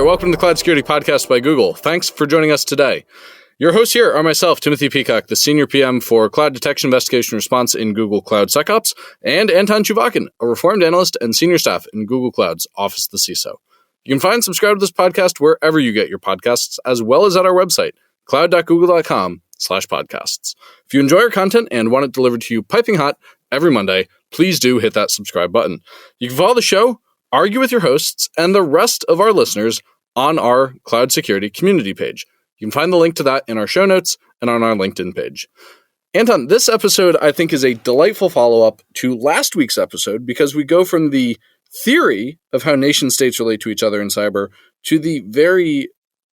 welcome to the Cloud Security Podcast by Google. Thanks for joining us today. Your hosts here are myself, Timothy Peacock, the Senior PM for Cloud Detection, Investigation, and Response in Google Cloud SecOps, and Anton Chuvakin, a reformed analyst and senior staff in Google Cloud's Office of the CISO. You can find and subscribe to this podcast wherever you get your podcasts, as well as at our website, cloud.google.com/podcasts. If you enjoy our content and want it delivered to you piping hot every Monday, please do hit that subscribe button. You can follow the show, argue with your hosts, and the rest of our listeners on our Cloud Security community page. You can find the link to that in our show notes and on our LinkedIn page. Anton, this episode, I think, is a delightful follow-up to last week's episode because we go from the theory of how nation-states relate to each other in cyber to the very,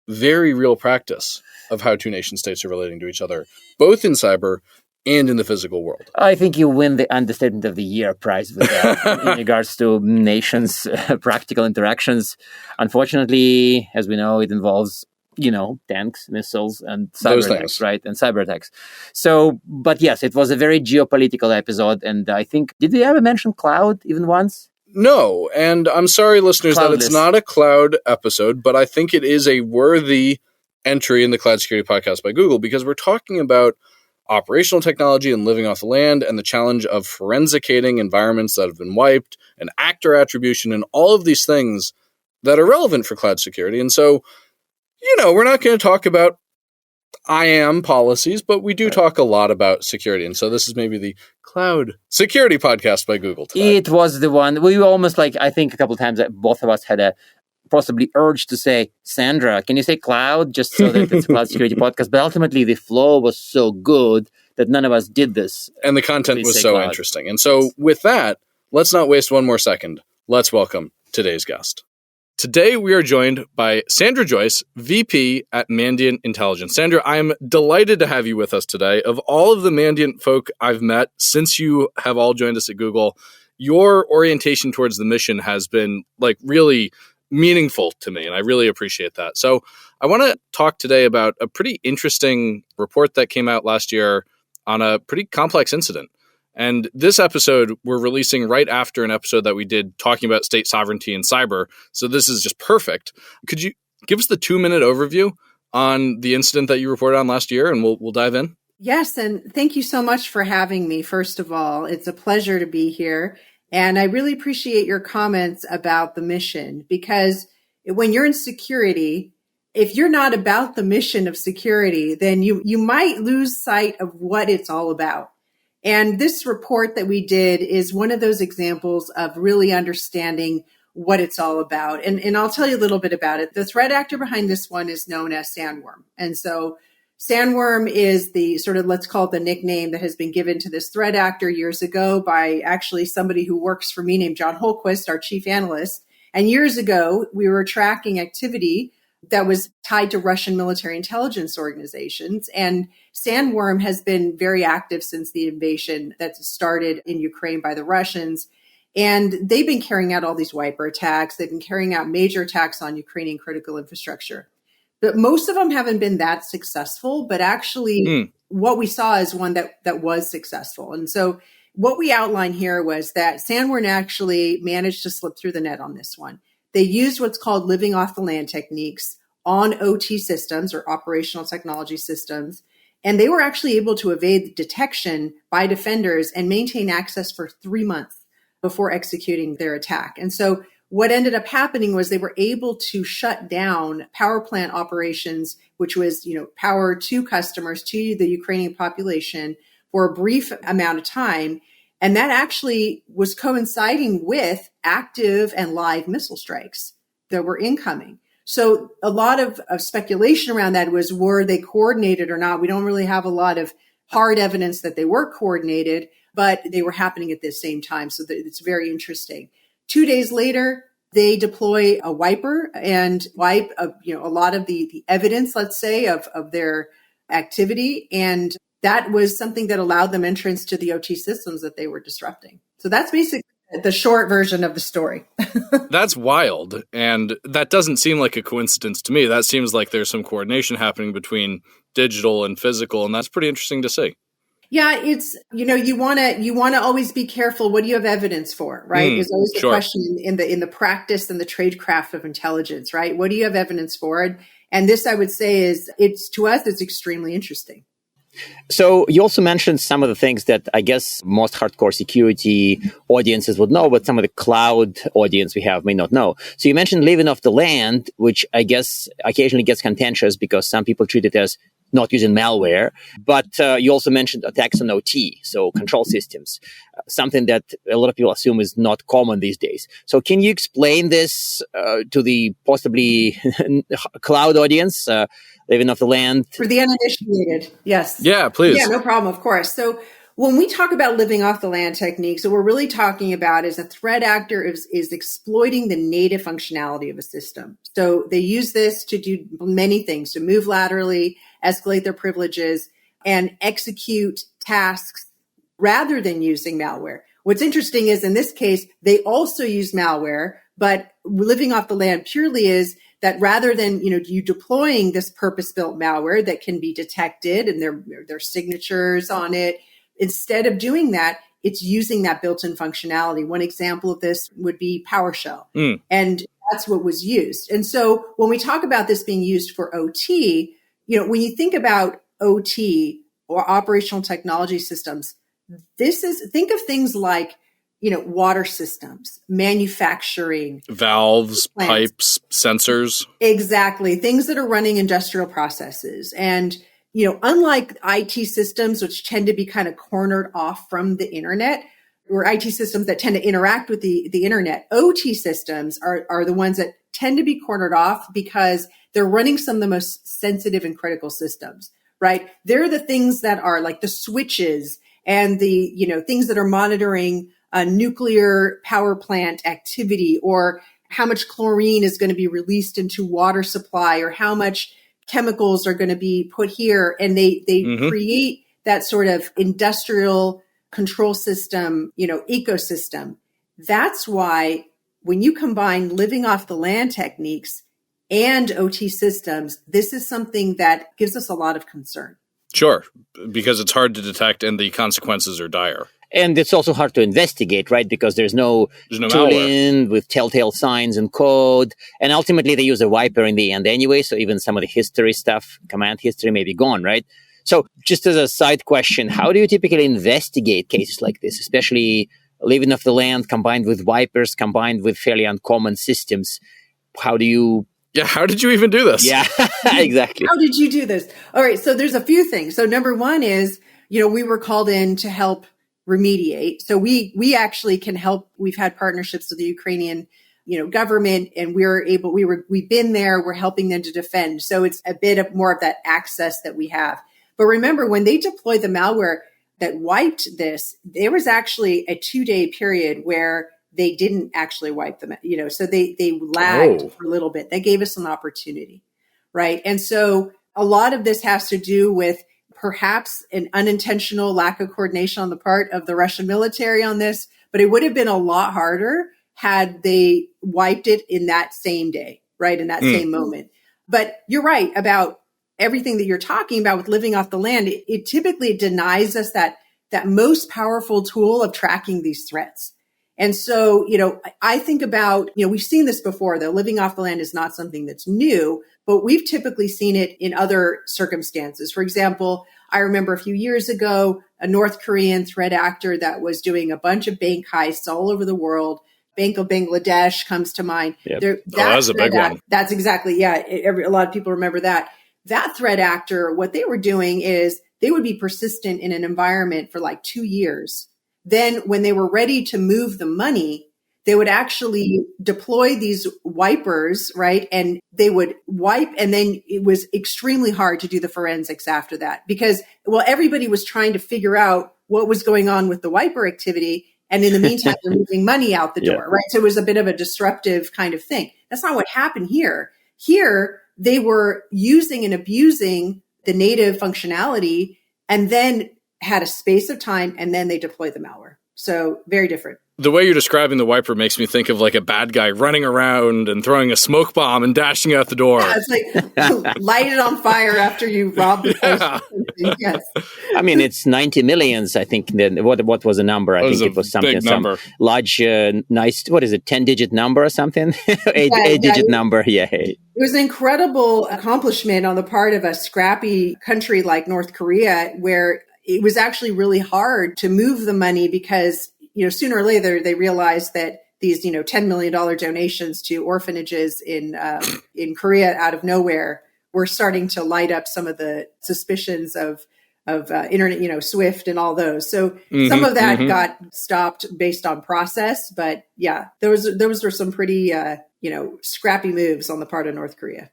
very real practice of how two nation-states are relating to each other, both in cyber and in the physical world. I think you win the Understatement of the Year prize with that in regards to nations' practical interactions. Unfortunately, as we know, it involves tanks, missiles, and cyber attacks, right? And cyber attacks. So, but yes, it was a very geopolitical episode. And I think, did we ever mention cloud even once? No. And I'm sorry, listeners, that it's not a cloud episode, but I think it is a worthy entry in the Cloud Security Podcast by Google because we're talking about operational technology and living off the land and the challenge of forensicating environments that have been wiped and actor attribution and all of these things that are relevant for cloud security. And so, we're not going to talk about IAM policies, but we do talk a lot about security. And so this is maybe the Cloud Security Podcast by Google today. It was the one. We almost I think a couple of times that both of us had a possibly urge to say, Sandra, can you say cloud? Just so that it's a Cloud Security Podcast. But ultimately, the flow was so good that none of us did this. And the content was so interesting. And so with that, let's not waste one more second. Let's welcome today's guest. Today, we are joined by Sandra Joyce, VP at Mandiant Intelligence. Sandra, I am delighted to have you with us today. Of all of the Mandiant folk I've met since you have all joined us at Google, your orientation towards the mission has been really meaningful to me, and I really appreciate that. So I want to talk today about a pretty interesting report that came out last year on a pretty complex incident. And this episode we're releasing right after an episode that we did talking about state sovereignty and cyber. So this is just perfect. Could you give us the 2-minute overview on the incident that you reported on last year, and we'll dive in? Yes, and thank you so much for having me, first of all. It's a pleasure to be here. And I really appreciate your comments about the mission, because when you're in security, if you're not about the mission of security, then you might lose sight of what it's all about. And this report that we did is one of those examples of really understanding what it's all about. And I'll tell you a little bit about it. The threat actor behind this one is known as Sandworm. And so Sandworm is the sort of, let's call it the nickname that has been given to this threat actor years ago by actually somebody who works for me named John Holquist, our chief analyst. And years ago, we were tracking activity that was tied to Russian military intelligence organizations. And Sandworm has been very active since the invasion that started in Ukraine by the Russians. And they've been carrying out all these wiper attacks. They've been carrying out major attacks on Ukrainian critical infrastructure. But most of them haven't been that successful. But actually, what we saw is one that was successful. And so what we outlined here was that Sandworm actually managed to slip through the net on this one. They used what's called living off the land techniques on OT systems or operational technology systems. And they were actually able to evade detection by defenders and maintain access for 3 months before executing their attack. And so what ended up happening was they were able to shut down power plant operations, which was, power to customers, to the Ukrainian population for a brief amount of time. And that actually was coinciding with active and live missile strikes that were incoming. So a lot of speculation around that was, were they coordinated or not? We don't really have a lot of hard evidence that they were coordinated, but they were happening at the same time. So it's very interesting. 2 days later, they deploy a wiper and wipe a lot of the evidence, let's say, of their activity. And that was something that allowed them entrance to the OT systems that they were disrupting. So that's basically the short version of the story. That's wild. And that doesn't seem like a coincidence to me. That seems like there's some coordination happening between digital and physical. And that's pretty interesting to see. Yeah, it's, you want to always be careful. What do you have evidence for, right? Is always the question in the practice and the tradecraft of intelligence, right? What do you have evidence for? And this, I would say, to us, it's extremely interesting. So you also mentioned some of the things that I guess most hardcore security audiences would know, but some of the cloud audience we have may not know. So you mentioned living off the land, which I guess occasionally gets contentious because some people treat it as not using malware. But you also mentioned attacks on OT, so control systems, something that a lot of people assume is not common these days. So can you explain this to the possibly cloud audience, living off the land? For the uninitiated, yes. Yeah, please. Yeah, no problem, of course. So when we talk about living off the land techniques, what we're really talking about is a threat actor is exploiting the native functionality of a system. So they use this to do many things, to move laterally, escalate their privileges, and execute tasks rather than using malware. What's interesting is in this case, they also use malware, but living off the land purely is that rather than, you deploying this purpose-built malware that can be detected and their signatures on it, instead of doing that, it's using that built-in functionality. One example of this would be PowerShell. And that's what was used. And so when we talk about this being used for OT, when you think about OT or operational technology systems, think of things like, water systems, manufacturing, valves, plants. pipes, sensors. Exactly. Things that are running industrial processes. And, unlike IT systems, which tend to be kind of cornered off from the internet, or IT systems that tend to interact with the internet, OT systems are the ones that tend to be cornered off because they're running some of the most sensitive and critical systems, right? They're the things that are like the switches and the, things that are monitoring nuclear power plant activity, or how much chlorine is going to be released into water supply, or how much chemicals are going to be put here. And they create that sort of industrial control system, ecosystem. That's why when you combine living off the land techniques and OT systems, this is something that gives us a lot of concern. Sure, because it's hard to detect and the consequences are dire. And it's also hard to investigate, right? Because there's no tooling with telltale signs and code. And ultimately, they use a wiper in the end anyway. So even some of the history stuff, command history may be gone, right? So just as a side question, how do you typically investigate cases like this, especially living off the land combined with wipers, combined with fairly uncommon systems? How do you... Yeah, how did you even do this? Yeah, exactly. How did you do this? All right, so there's a few things. So number one is, we were called in to help remediate. So we actually can help. We've had partnerships with the Ukrainian, government, and we've been there. We're helping them to defend. So it's a bit of more of that access that we have. But remember, when they deployed the malware that wiped this, there was actually a 2-day period where they didn't actually wipe them, so they lagged for a little bit. They gave us an opportunity, right? And so a lot of this has to do with perhaps an unintentional lack of coordination on the part of the Russian military on this, but it would have been a lot harder had they wiped it in that same day, right? In that same moment. But you're right about everything that you're talking about with living off the land. It typically denies us that most powerful tool of tracking these threats. And so, I think about, we've seen this before, though. Living off the land is not something that's new, but we've typically seen it in other circumstances. For example, I remember a few years ago, a North Korean threat actor that was doing a bunch of bank heists all over the world. Bank of Bangladesh comes to mind. Yep. That's a big one. That's exactly, yeah. A lot of people remember that. That threat actor, what they were doing is they would be persistent in an environment for like 2 years. Then when they were ready to move the money, they would actually deploy these wipers, right? And they would wipe, and then it was extremely hard to do the forensics after that because, everybody was trying to figure out what was going on with the wiper activity. And in the meantime, they're moving money out the door, right? So it was a bit of a disruptive kind of thing. That's not what happened here. Here, they were using and abusing the native functionality and then had a space of time, and then they deployed the malware. So very different. The way you're describing the wiper makes me think of like a bad guy running around and throwing a smoke bomb and dashing out the door. Yeah, it's like light it on fire after you rob the place. Yes. I mean, it's 90 millions, I think. What was the number? I think it was something, some large, nice, what is it, 10-digit number or something? Eight-digit number, yeah. It was an incredible accomplishment on the part of a scrappy country like North Korea, where it was actually really hard to move the money because, sooner or later they realized that these, $10 million donations to orphanages in Korea out of nowhere were starting to light up some of the suspicions of internet, SWIFT and all those. So some of that got stopped based on process, but yeah, those were some pretty, scrappy moves on the part of North Korea.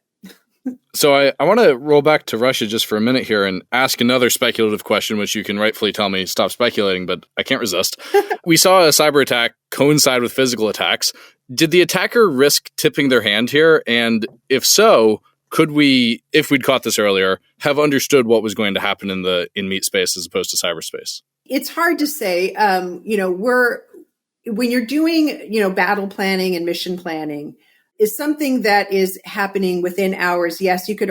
So I want to roll back to Russia just for a minute here and ask another speculative question, which you can rightfully tell me stop speculating, but I can't resist. We saw a cyber attack coincide with physical attacks. Did the attacker risk tipping their hand here? And if so, could we, if we'd caught this earlier, have understood what was going to happen in meat space as opposed to cyberspace? It's hard to say. When you're doing, battle planning and mission planning, is something that is happening within hours. Yes, you could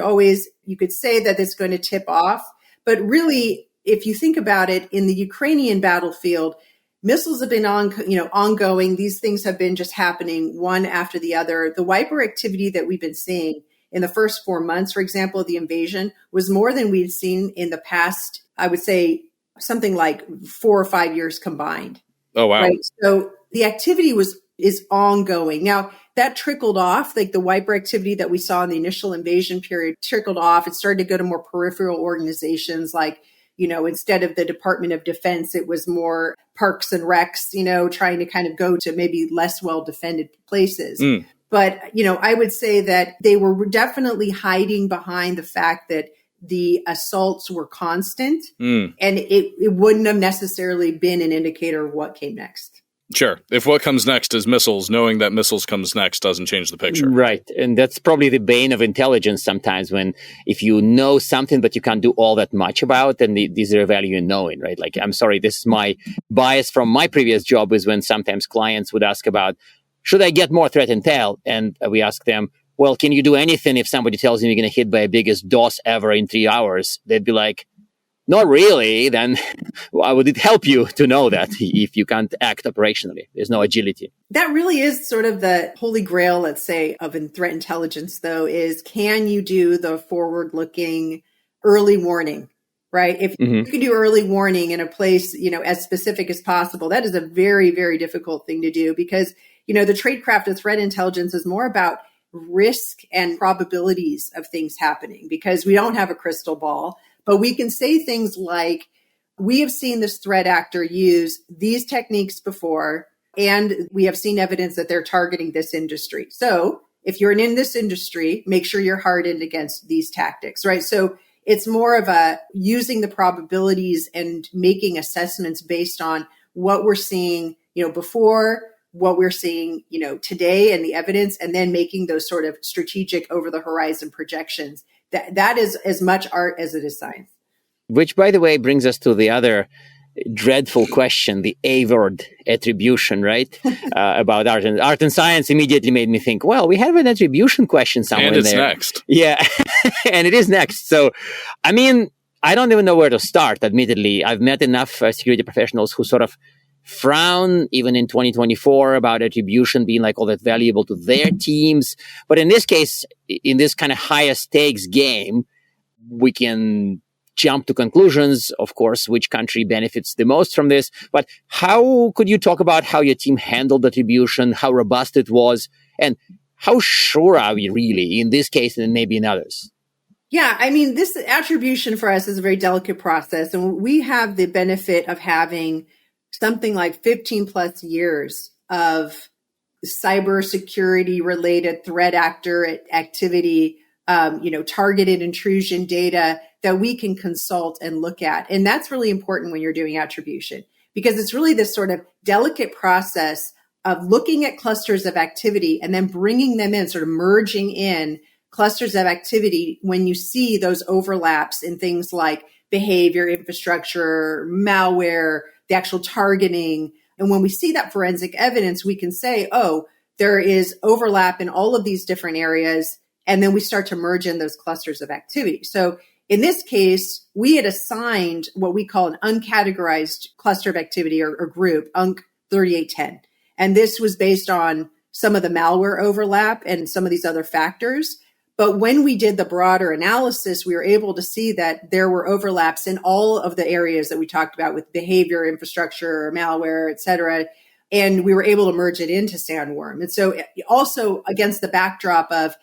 say that it's going to tip off, but really, if you think about it, in the Ukrainian battlefield, missiles have been ongoing. These things have been just happening one after the other. The wiper activity that we've been seeing in the first 4 months, for example, of the invasion was more than we'd seen in the past, I would say something like 4 or 5 years combined. Oh, wow. Right? So the activity is ongoing. Now, that trickled off, like the wiper activity that we saw in the initial invasion period trickled off. It started to go to more peripheral organizations like, instead of the Department of Defense, it was more parks and recs, trying to kind of go to maybe less well-defended places. But, I would say that they were definitely hiding behind the fact that the assaults were constant and it wouldn't have necessarily been an indicator of what came next. Sure. If what comes next is missiles, knowing that missiles comes next doesn't change the picture. Right. And that's probably the bane of intelligence sometimes when if you know something, but you can't do all that much about, then there's a value in knowing, right? Like, I'm sorry, this is my bias from my previous job is when sometimes clients would ask about, should I get more threat intel? And we ask them, well, can you do anything if somebody tells you you're going to hit by a biggest DOS ever in 3 hours? They'd be like, not really, then why would it help you to know that if you can't act operationally? There's no agility. That really is sort of the holy grail, let's say, of threat intelligence, though, is can you do the forward-looking early warning, right? If you can do early warning in a place, as specific as possible, that is a very, very difficult thing to do because, the tradecraft of threat intelligence is more about risk and probabilities of things happening because we don't have a crystal ball. But we can say things like, we have seen this threat actor use these techniques before, and we have seen evidence that they're targeting this industry. So if you're in this industry, make sure you're hardened against these tactics, right? So it's more of a using the probabilities and making assessments based on what we're seeing, before, what we're seeing, today and the evidence, and then making those sort of strategic over the horizon projections. That is as much art as it is science. Which, by the way, brings us to the other dreadful question, the A word, attribution, right? About art and science immediately made me think, well, we have an attribution question somewhere in there. And it's next. Yeah, and it is next. So, I mean, I don't even know where to start, admittedly. I've met enough security professionals who sort of frown, even in 2024, about attribution being like all that valuable to their teams. But in this case, in this kind of higher stakes game, we can jump to conclusions, of course, which country benefits the most from this. But how could you talk about how your team handled attribution, how robust it was, and how sure are we really in this case and maybe in others? Yeah, I mean, this attribution for us is a very delicate process. And we have the benefit of having something like 15 plus years of cybersecurity related threat actor activity, targeted intrusion data that we can consult and look at. And that's really important when you're doing attribution, because it's really this sort of delicate process of looking at clusters of activity and then bringing them in, sort of merging in clusters of activity when you see those overlaps in things like behavior, infrastructure, malware, the actual targeting, And when we see that forensic evidence, we can say, oh, there is overlap in all of these different areas. And then we start to merge in those clusters of activity. So in this case, we had assigned what we call an uncategorized cluster of activity or group, UNC 3810. And this was based on some of the malware overlap and some of these other factors. But when we did the broader analysis, we were able to see that there were overlaps in all of the areas that we talked about with behavior, infrastructure, malware, et cetera. And we were able to merge it into Sandworm. And so also against the backdrop of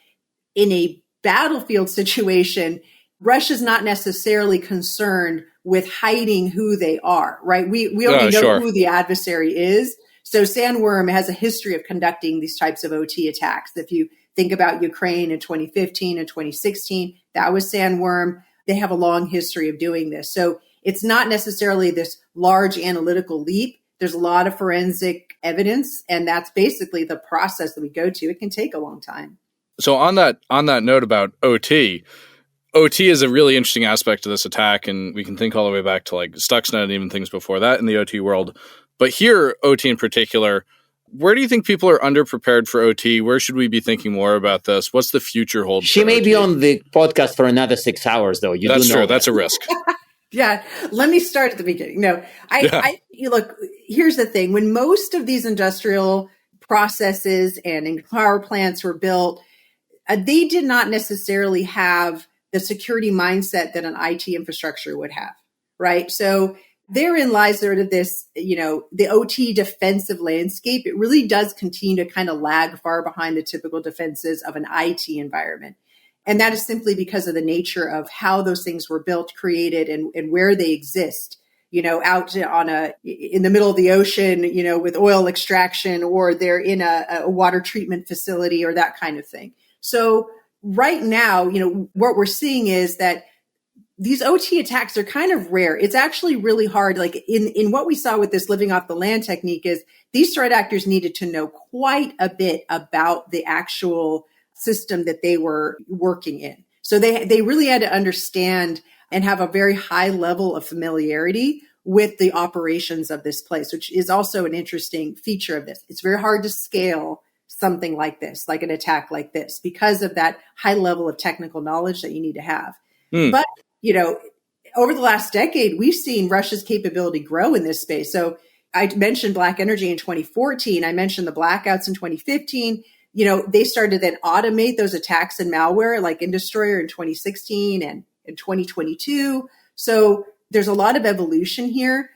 in a battlefield situation, Russia's not necessarily concerned with hiding who they are, right? We already know who the adversary is. So Sandworm has a history of conducting these types of OT attacks. If you think about Ukraine in 2015 and 2016, that was Sandworm. They have a long history of doing this. So it's not necessarily this large analytical leap. There's a lot of forensic evidence, and that's basically the process that we go to. It can take a long time. So on that note about OT is a really interesting aspect of this attack, and we can think all the way back to like Stuxnet and even things before that in the OT world. But here, OT in particular, where do you think people are underprepared for OT? Where should we be thinking more about this? What's the future hold? She may be on the podcast for another 6 hours, though. That's true. That's a risk. Yeah. Let me start at the beginning. No, look, here's the thing. When most of these industrial processes and power plants were built, they did not necessarily have the security mindset that an IT infrastructure would have, right? So therein lies sort of this, the OT defensive landscape. It really does continue to kind of lag far behind the typical defenses of an IT environment. And that is simply because of the nature of how those things were built, created, and where they exist, out in the middle of the ocean, with oil extraction, or they're in a water treatment facility or that kind of thing. So right now, what we're seeing is that these OT attacks are kind of rare. It's actually really hard. Like in what we saw with this living off the land technique is these threat actors needed to know quite a bit about the actual system that they were working in. So they really had to understand and have a very high level of familiarity with the operations of this place, which is also an interesting feature of this. It's very hard to scale something like this, like an attack like this, because of that high level of technical knowledge that you need to have. But over the last decade, we've seen Russia's capability grow in this space. So I mentioned Black Energy in 2014. I mentioned the blackouts in 2015. They started to then automate those attacks and malware like Indestroyer in 2016 and in 2022. So there's a lot of evolution here,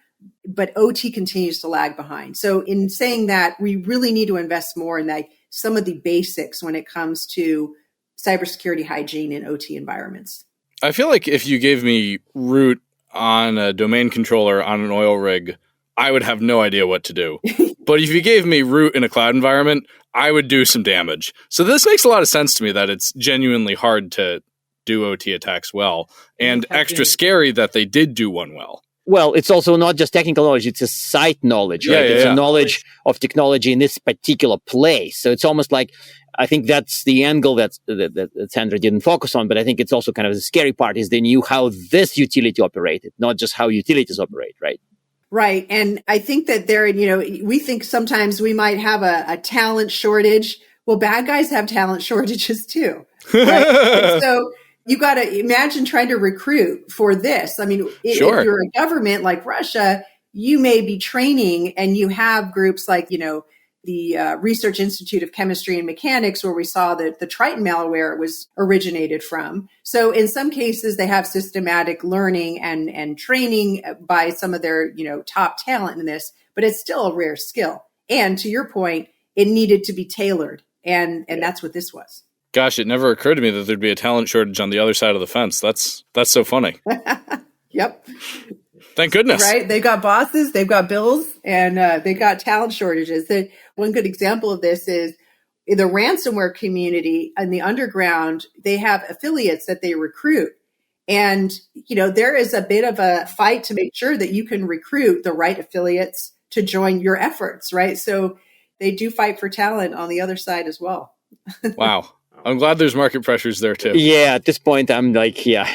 but OT continues to lag behind. So in saying that, we really need to invest more in some of the basics when it comes to cybersecurity hygiene in OT environments. I feel like if you gave me root on a domain controller on an oil rig, I would have no idea what to do. But if you gave me root in a cloud environment, I would do some damage. So this makes a lot of sense to me that it's genuinely hard to do OT attacks well, and extra scary that they did do one well. Well, it's also not just technical knowledge, it's a site knowledge, right? It's a knowledge of technology in this particular place. So it's almost like, I think that's the angle that Sandra didn't focus on, but I think it's also kind of the scary part is they knew how this utility operated, not just how utilities operate, right? Right. And I think that we think sometimes we might have a talent shortage. Well, bad guys have talent shortages too. Right? So you got to imagine trying to recruit for this. I mean, if you're a government like Russia, you may be training and you have groups like, the Research Institute of Chemistry and Mechanics, where we saw that the Triton malware was originated from. So in some cases, they have systematic learning and training by some of their, top talent in this, but it's still a rare skill. And to your point, it needed to be tailored. And that's what this was. Gosh, it never occurred to me that there'd be a talent shortage on the other side of the fence. That's so funny. Yep. Thank goodness. Right? They've got bosses, they've got bills, and they got talent shortages. One good example of this is in the ransomware community in the underground, they have affiliates that they recruit. And, there is a bit of a fight to make sure that you can recruit the right affiliates to join your efforts, right? So they do fight for talent on the other side as well. Wow. I'm glad there's market pressures there too. Yeah, at this point, I'm like, yeah,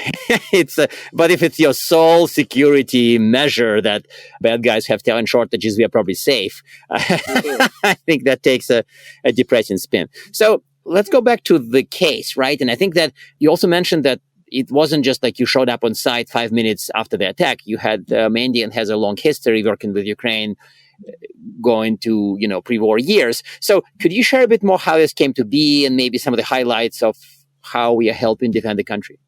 but if it's your sole security measure that bad guys have talent shortages, we are probably safe. I think that takes a depressing spin. So let's go back to the case, right? And I think that you also mentioned that it wasn't just like you showed up on site 5 minutes after the attack. You had Mandiant has a long history working with Ukraine, going to, pre-war years. So could you share a bit more how this came to be and maybe some of the highlights of how we are helping defend the country?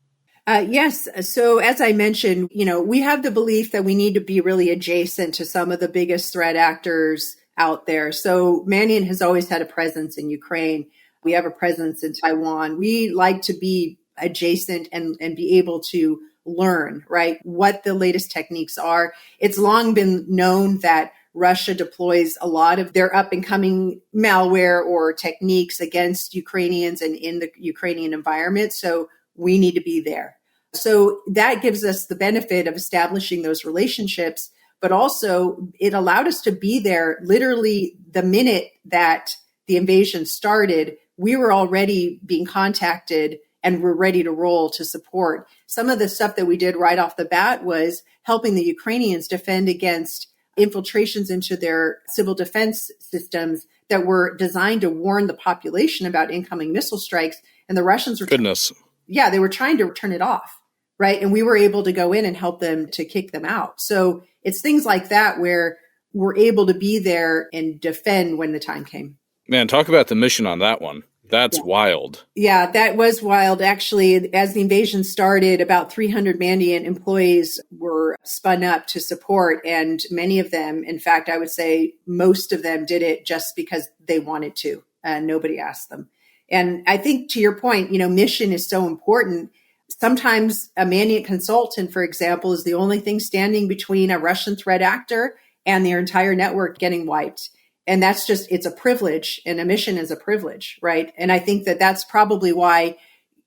Yes. So as I mentioned, we have the belief that we need to be really adjacent to some of the biggest threat actors out there. So Mandiant has always had a presence in Ukraine. We have a presence in Taiwan. We like to be adjacent and be able to learn, right, what the latest techniques are. It's long been known that Russia deploys a lot of their up and coming malware or techniques against Ukrainians and in the Ukrainian environment. So we need to be there. So that gives us the benefit of establishing those relationships, but also it allowed us to be there literally the minute that the invasion started. We were already being contacted and we're ready to roll to support. Some of the stuff that we did right off the bat was helping the Ukrainians defend against infiltrations into their civil defense systems that were designed to warn the population about incoming missile strikes. And the Russians were, they were trying to turn it off, right? And we were able to go in and help them to kick them out. So it's things like that where we're able to be there and defend when the time came. Man, talk about the mission on that one. That's wild. Yeah, that was wild. Actually, as the invasion started, about 300 Mandiant employees were spun up to support. And many of them, in fact, I would say most of them did it just because they wanted to. Nobody asked them. And I think to your point, mission is so important. Sometimes a Mandiant consultant, for example, is the only thing standing between a Russian threat actor and their entire network getting wiped. And that's just, it's a privilege, and a mission is a privilege, right? And I think that that's probably why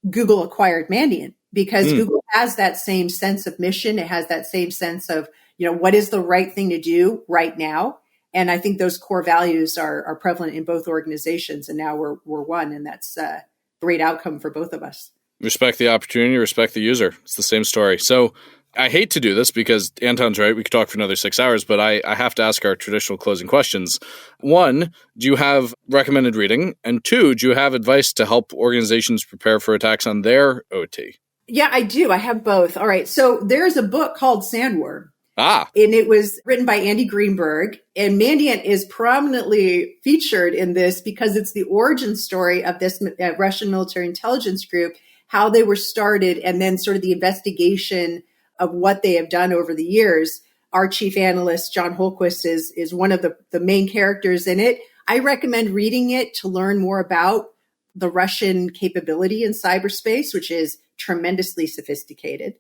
Google acquired Mandiant, because Google has that same sense of mission. It has that same sense of, what is the right thing to do right now? And I think those core values are prevalent in both organizations. And now we're one, and that's a great outcome for both of us. Respect the opportunity, respect the user. It's the same story. So I hate to do this because Anton's right. We could talk for another 6 hours, but I have to ask our traditional closing questions. 1, do you have recommended reading? And 2, do you have advice to help organizations prepare for attacks on their OT? Yeah, I do. I have both. All right. So there's a book called Sandworm. And it was written by Andy Greenberg. And Mandiant is prominently featured in this because it's the origin story of this Russian military intelligence group, how they were started, and then sort of the investigation of what they have done over the years. Our chief analyst, John Holquist, is one of the main characters in it. I recommend reading it to learn more about the Russian capability in cyberspace, which is tremendously sophisticated.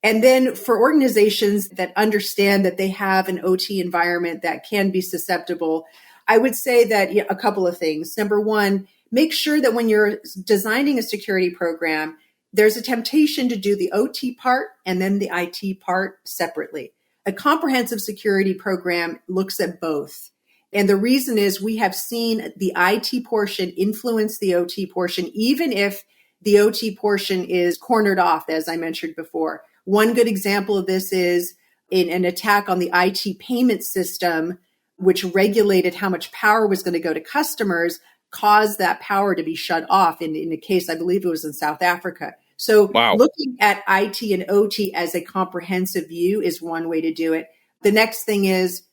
And then for organizations that understand that they have an OT environment that can be susceptible, I would say that a couple of things. Number one, make sure that when you're designing a security program, there's a temptation to do the OT part and then the IT part separately. A comprehensive security program looks at both. And the reason is we have seen the IT portion influence the OT portion, even if the OT portion is cornered off, as I mentioned before. One good example of this is in an attack on the IT payment system, which regulated how much power was going to go to customers, caused that power to be shut off in a case, I believe it was in South Africa. So looking at IT and OT as a comprehensive view is one way to do it. The next thing is,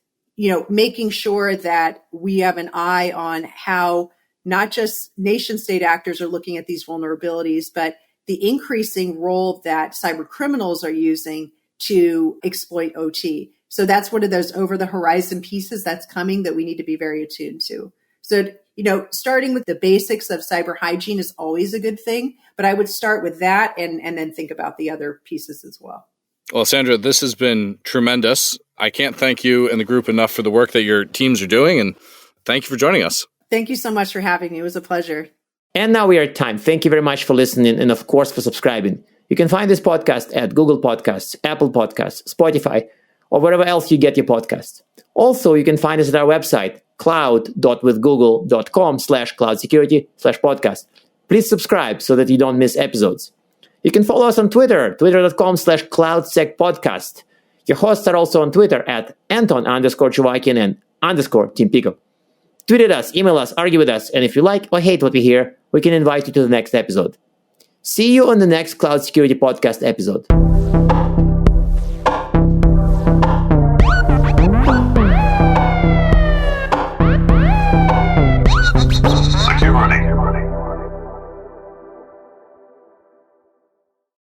making sure that we have an eye on how not just nation state actors are looking at these vulnerabilities, but the increasing role that cyber criminals are using to exploit OT. So that's one of those over the horizon pieces that's coming that we need to be very attuned to. So, starting with the basics of cyber hygiene is always a good thing, but I would start with that and then think about the other pieces as well. Well, Sandra, this has been tremendous. I can't thank you and the group enough for the work that your teams are doing, and thank you for joining us. Thank you so much for having me. It was a pleasure. And now we are at time. Thank you very much for listening and, of course, for subscribing. You can find this podcast at Google Podcasts, Apple Podcasts, Spotify, or wherever else you get your podcasts. Also, you can find us at our website, cloud.withgoogle.com/cloudsecurity/podcast. Please subscribe so that you don't miss episodes. You can follow us on Twitter, twitter.com/cloudsecpodcast. Your hosts are also on Twitter at Anton_Chuvakian and _Team Pico. Tweet at us, email us, argue with us, and if you like or hate what we hear, we can invite you to the next episode. See you on the next Cloud Security Podcast episode.